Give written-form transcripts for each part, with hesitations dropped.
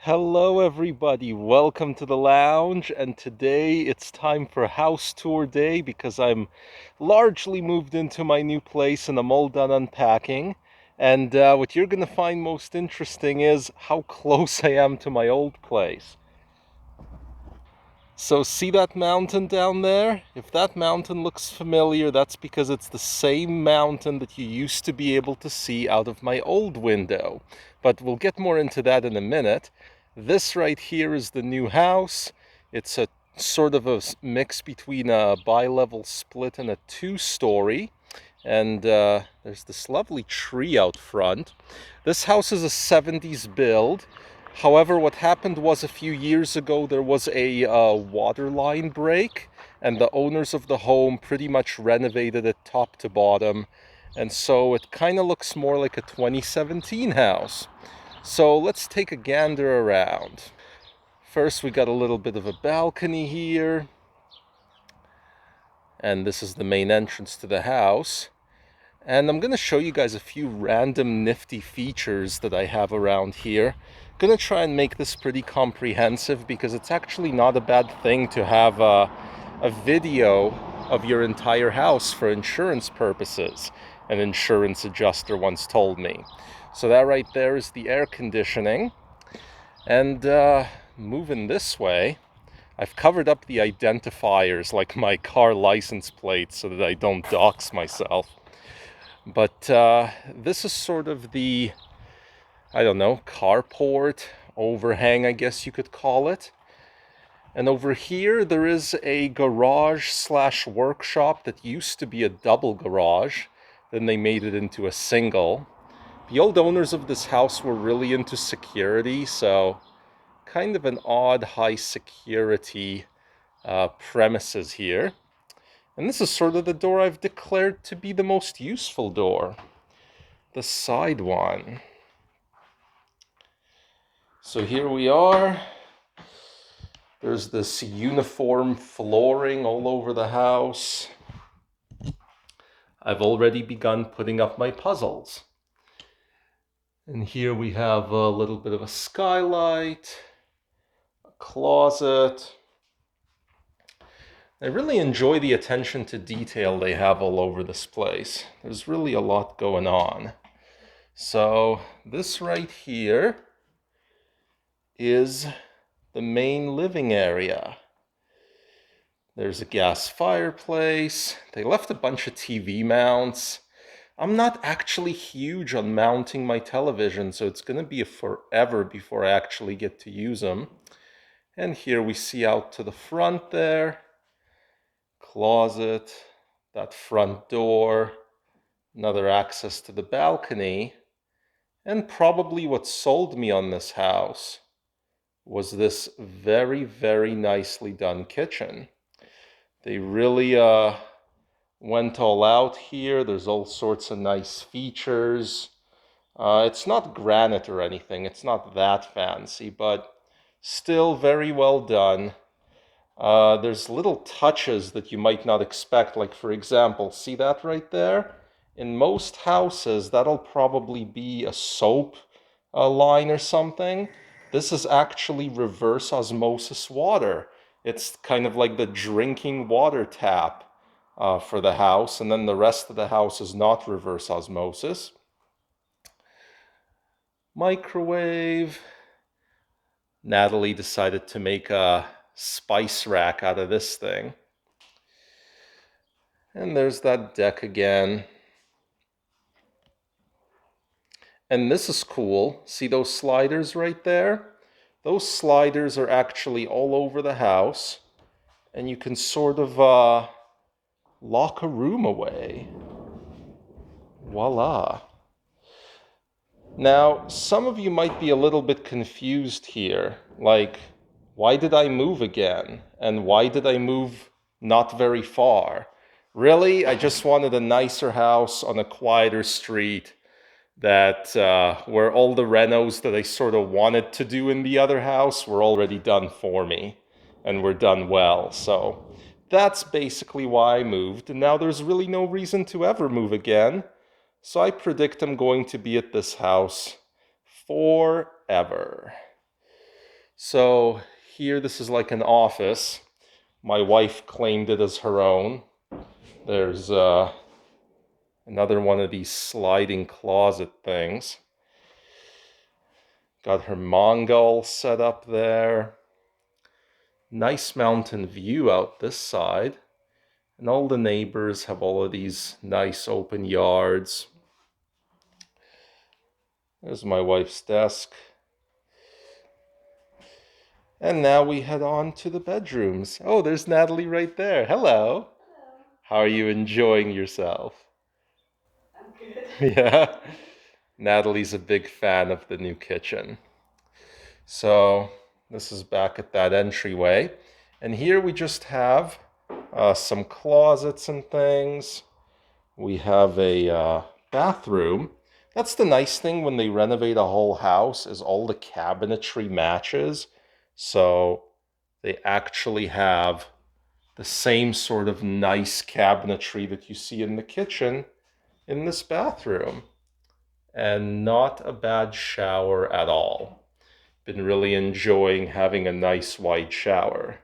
Hello everybody, welcome to the lounge, and today it's time for house tour day because I'm largely moved into my new place and I'm all done unpacking. And what you're going to find most interesting is how close I am to my old place. So see that mountain down there? If that mountain looks familiar, that's because it's the same mountain that you used to be able to see out of my old window. But we'll get more into that in a minute. This right here is the new house. It's a sort of a mix between a bi-level split and a two-story. And there's this lovely tree out front. This house is a 70s build. However, what happened was a few years ago there was a water line break, and the owners of the home pretty much renovated it top to bottom. And so it kind of looks more like a 2017 house. So let's take a gander around. First, we got a little bit of a balcony here. And this is the main entrance to the house. And I'm going to show you guys a few random nifty features that I have around here. I'm going to try and make this pretty comprehensive because it's actually not a bad thing to have a video of your entire house for insurance purposes. An insurance adjuster once told me. So that right there is the air conditioning. And moving this way, I've covered up the identifiers like my car license plate so that I don't dox myself. But this is sort of the, I don't know, carport, overhang, I guess you could call it. And over here, there is a garage slash workshop that used to be a double garage. Then they made it into a single. The old owners of this house were really into security, so kind of an odd high security premises here. And this is sort of the door I've declared to be the most useful door. The side one. So here we are. There's this uniform flooring all over the house. I've already begun putting up my puzzles. And here we have a little bit of a skylight, a closet. I really enjoy the attention to detail they have all over this place. There's really a lot going on. So this right here is the main living area. There's a gas fireplace. They left a bunch of TV mounts. I'm not actually huge on mounting my television, so it's going to be forever before I actually get to use them. And here we see out to the front there. Closet, that front door, another access to the balcony, and probably what sold me on this house was this very, very nicely done kitchen. They really went all out here. There's all sorts of nice features. It's not granite or anything. It's not that fancy, but still very well done. There's little touches that you might not expect. Like, for example, see that right there? In most houses, that'll probably be a soap line or something. This is actually reverse osmosis water. It's kind of like the drinking water tap for the house, and then the rest of the house is not reverse osmosis. Microwave. Natalie decided to make a spice rack out of this thing. And there's that deck again. And this is cool. See those sliders right there? Those sliders are actually all over the house. And you can sort of lock a room away. Voila. Now, some of you might be a little bit confused here. Like, why did I move again? And why did I move not very far? Really, I just wanted a nicer house on a quieter street that where all the renos that I sort of wanted to do in the other house were already done for me and were done well. So that's basically why I moved. And now there's really no reason to ever move again. So I predict I'm going to be at this house forever. So here, this is like an office. My wife claimed it as her own. There's another one of these sliding closet things. Got her Mongol set up there. Nice mountain view out this side. And all the neighbors have all of these nice open yards. There's my wife's desk. And now we head on to the bedrooms. Oh, there's Natalie right there. Hello. Hello. How are you enjoying yourself? I'm good. Yeah. Natalie's a big fan of the new kitchen. So this is back at that entryway. And here we just have some closets and things. We have a bathroom. That's the nice thing when they renovate a whole house, is all the cabinetry matches. So they actually have the same sort of nice cabinetry that you see in the kitchen in this bathroom. And not a bad shower at all. Been really enjoying having a nice wide shower.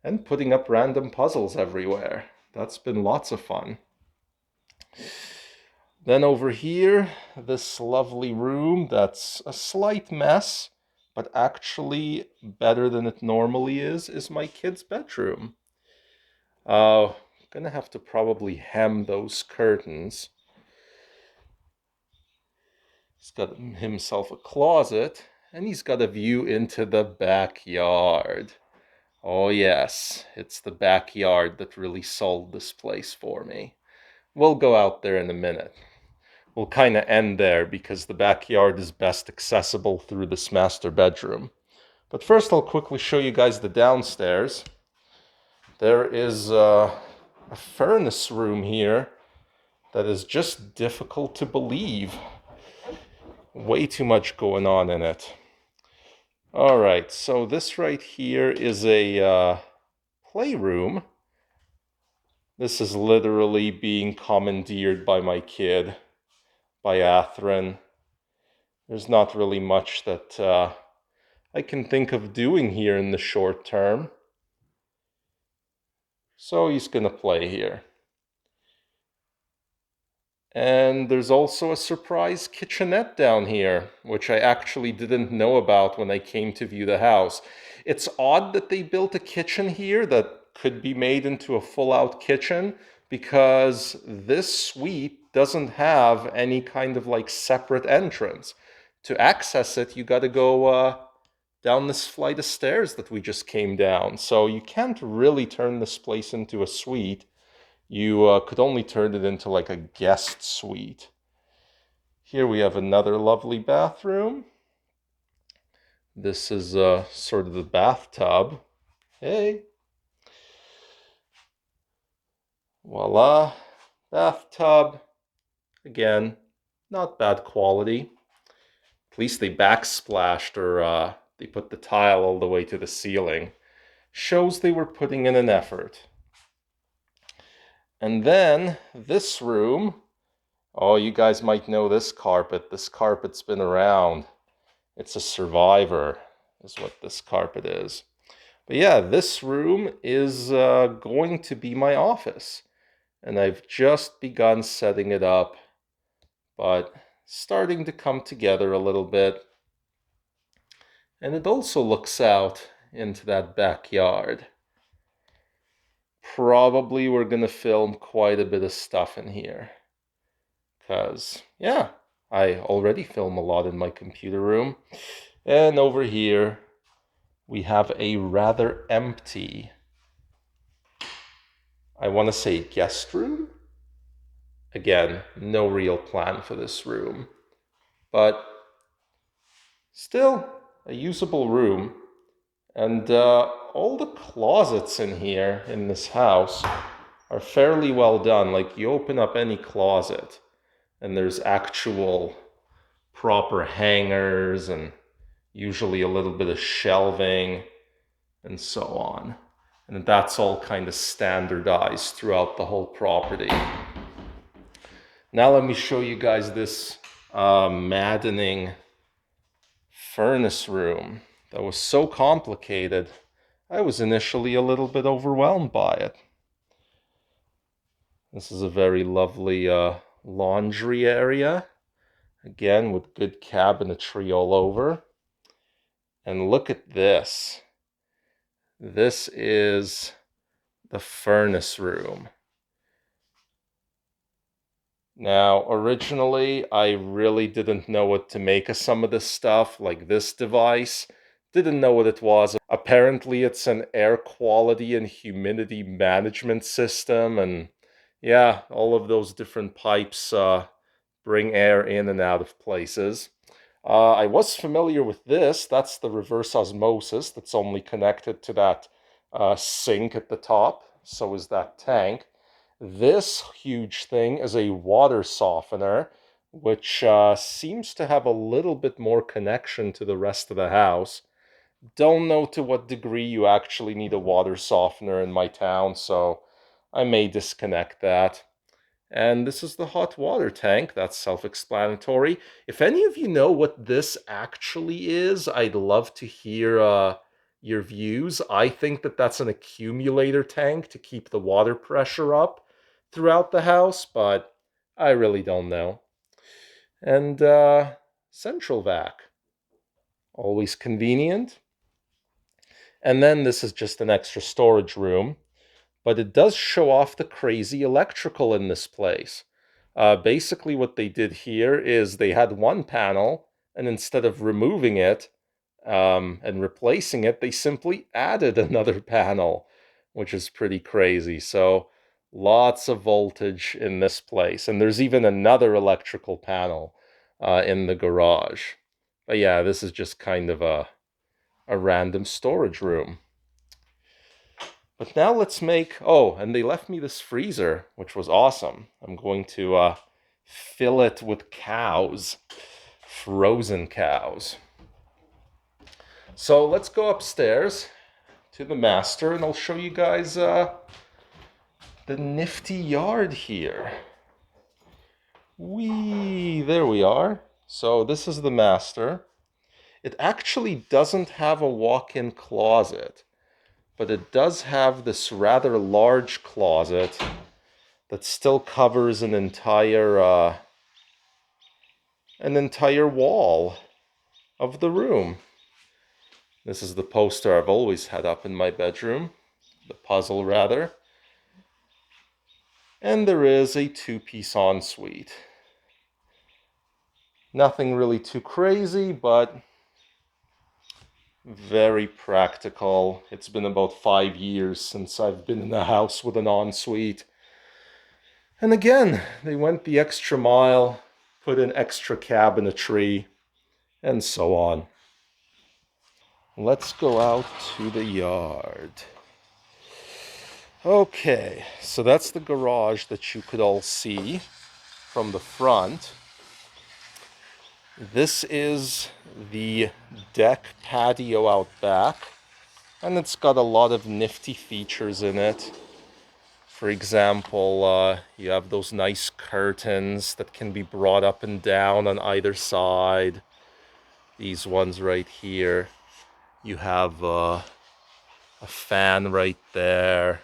And putting up random puzzles everywhere. That's been lots of fun. Then over here, this lovely room that's a slight mess, but actually better than it normally is my kid's bedroom. Gonna have to probably hem those curtains. He's got himself a closet, and he's got a view into the backyard. Oh yes, it's the backyard that really sold this place for me. We'll go out there in a minute. We'll kind of end there because the backyard is best accessible through this master bedroom. But first I'll quickly show you guys the downstairs. There is a furnace room here that is just difficult to believe. Way too much going on in it. All right, so this right here is a playroom. This is literally being commandeered by my kid, by Atherin. There's not really much that I can think of doing here in the short term. So he's gonna play here. And there's also a surprise kitchenette down here, which I actually didn't know about when I came to view the house. It's odd that they built a kitchen here that could be made into a full-out kitchen, because this suite doesn't have any kind of like separate entrance. To access it, you gotta go down this flight of stairs that we just came down. So you can't really turn this place into a suite. You could only turn it into like a guest suite. Here we have another lovely bathroom. This is sort of the bathtub. Hey. Voila. Bathtub. Again, not bad quality. At least they backsplashed, or they put the tile all the way to the ceiling. Shows they were putting in an effort. And then this room, oh, you guys might know this carpet. This carpet's been around. It's a survivor, is what this carpet is. But yeah, this room is going to be my office. And I've just begun setting it up, but starting to come together a little bit. And it also looks out into that backyard. Probably we're gonna film quite a bit of stuff in here. Because, yeah, I already film a lot in my computer room. And over here, we have a rather empty, I want to say, guest room. Again, no real plan for this room, but still a usable room. And all the closets in here in this house are fairly well done. Like, you open up any closet and there's actual proper hangers and usually a little bit of shelving and so on. And that's all kind of standardized throughout the whole property. Now let me show you guys this maddening furnace room that was so complicated, I was initially a little bit overwhelmed by it. This is a very lovely laundry area, again with good cabinetry all over. And look at this. This is the furnace room. Now, originally, I really didn't know what to make of some of this stuff, like this device. Didn't know what it was. Apparently, it's an air quality and humidity management system, and yeah, all of those different pipes bring air in and out of places. I was familiar with this. That's the reverse osmosis that's only connected to that sink at the top. So is that tank. This huge thing is a water softener, which seems to have a little bit more connection to the rest of the house. Don't know to what degree you actually need a water softener in my town, so I may disconnect that. And this is the hot water tank. That's self-explanatory. If any of you know what this actually is, I'd love to hear your views. I think that that's an accumulator tank to keep the water pressure up throughout the house, but I really don't know. And central vac, always convenient. And then this is just an extra storage room, but it does show off the crazy electrical in this place. Basically, what they did here is they had one panel, and instead of removing it and replacing it, they simply added another panel, which is pretty crazy. So, lots of voltage in this place. And there's even another electrical panel in the garage. But yeah, this is just kind of a random storage room. But now let's make, oh, and they left me this freezer, which was awesome. I'm going to fill it with cows, frozen cows. So let's go upstairs to the master and I'll show you guys the nifty yard here. Whee, there we are. So this is the master. It actually doesn't have a walk-in closet, but it does have this rather large closet that still covers an entire wall of the room. This is the poster I've always had up in my bedroom, the puzzle rather. And there is a two-piece ensuite. Nothing really too crazy, but very practical. It's been about 5 years since I've been in a house with an ensuite. And again, they went the extra mile, put in extra cabinetry, and so on. Let's go out to the yard. Okay, so that's the garage that you could all see from the front. This is the deck patio out back, and it's got a lot of nifty features in it. For example, you have those nice curtains that can be brought up and down on either side. These ones right here. You have a fan right there.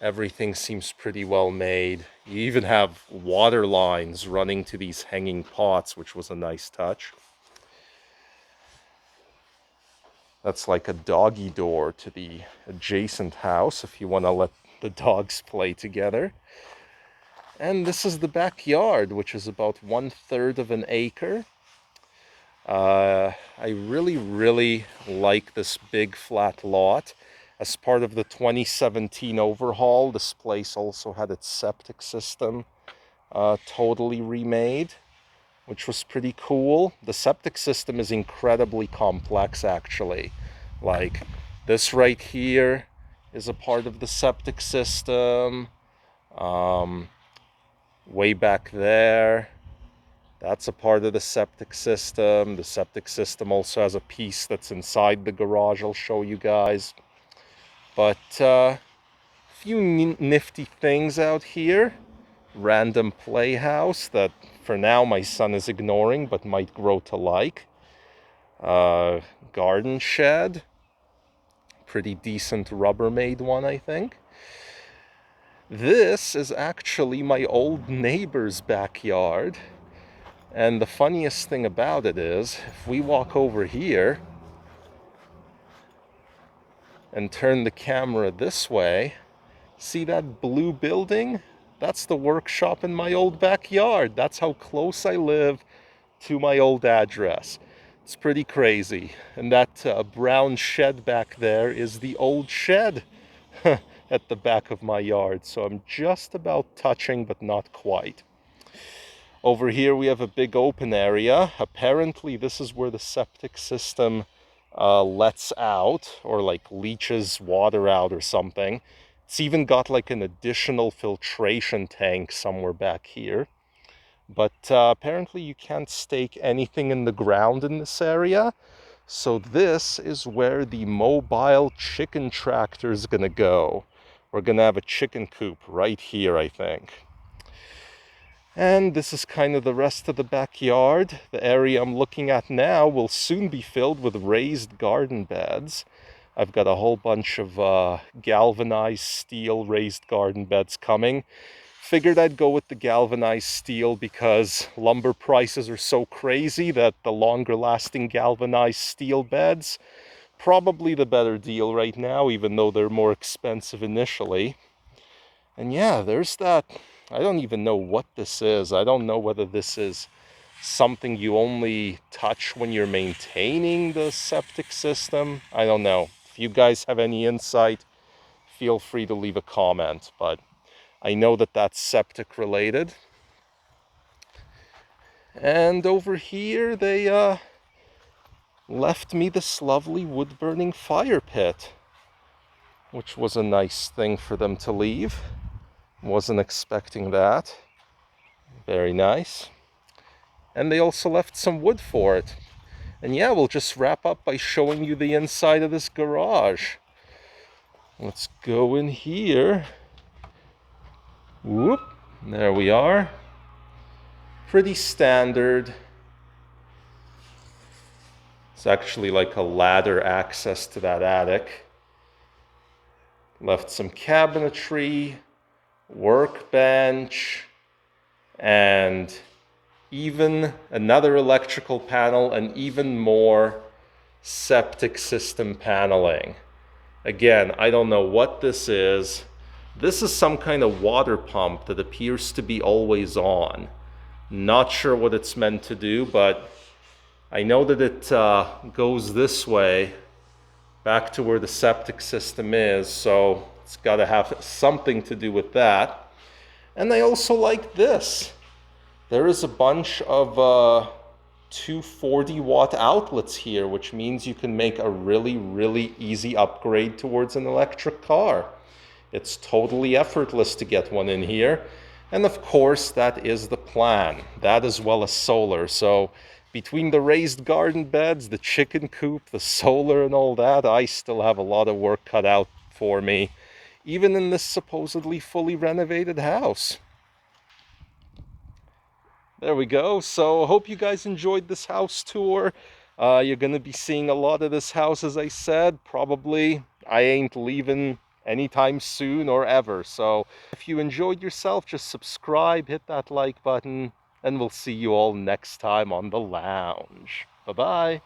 Everything seems pretty well made. You even have water lines running to these hanging pots, which was a nice touch. That's like a doggy door to the adjacent house if you want to let the dogs play together. And this is the backyard, which is about 1/3 of an acre. I really like this big flat lot. As part of the 2017 overhaul, this place also had its septic system totally remade, which was pretty cool. The septic system is incredibly complex, actually. Like this right here is a part of the septic system. Way back there, that's a part of the septic system. The septic system also has a piece that's inside the garage I'll show you guys. But few nifty things out here. Random playhouse that for now my son is ignoring but might grow to like. Uh, Garden shed. Pretty decent Rubbermaid one, I think. This is actually my old neighbor's backyard. And the funniest thing about it is, if we walk over here and turn the camera this way, see that blue building? That's the workshop in my old backyard. That's how close I live to my old address. It's pretty crazy. And that brown shed back there is the old shed at the back of my yard. So I'm just about touching, but not quite. Over here we have a big open area. Apparently this is where the septic system lets out, or like leaches water out or something. It's even got like an additional filtration tank somewhere back here. But apparently you can't stake anything in the ground in this area. So this is where the mobile chicken tractor is gonna go. We're gonna have a chicken coop right here, I think. And this is kind of the rest of the backyard. The area I'm looking at now will soon be filled with raised garden beds. I've got a whole bunch of galvanized steel raised garden beds coming. Figured I'd go with the galvanized steel because lumber prices are so crazy that the longer lasting galvanized steel beds, probably the better deal right now, even though they're more expensive initially. And yeah, there's that. I don't even know what this is. I don't know whether this is something you only touch when you're maintaining the septic system. I don't know. If you guys have any insight, feel free to leave a comment. But I know that that's septic related. And over here, they left me this lovely wood-burning fire pit, which was a nice thing for them to leave. Wasn't expecting that. Very nice. And they also left some wood for it. And yeah, we'll just wrap up by showing you the inside of this garage. Let's go in here. Whoop, there we are. Pretty standard. It's actually like a ladder access to that attic. Left some cabinetry, workbench, and even another electrical panel and even more septic system paneling. Again, I don't know what this is. This is some kind of water pump that appears to be always on. Not sure what it's meant to do, but I know that it goes this way back to where the septic system is, so it's got to have something to do with that. And I also like this. There is a bunch of 240-watt outlets here, which means you can make a really, really easy upgrade towards an electric car. It's totally effortless to get one in here. And of course, that is the plan. That as well as solar. So between the raised garden beds, the chicken coop, the solar and all that, I still have a lot of work cut out for me, even in this supposedly fully renovated house. There we go. So hope you guys enjoyed this house tour. You're going to be seeing a lot of this house, as I said. Probably I ain't leaving anytime soon or ever. So if you enjoyed yourself, just subscribe, hit that like button, and we'll see you all next time on the lounge. Bye-bye.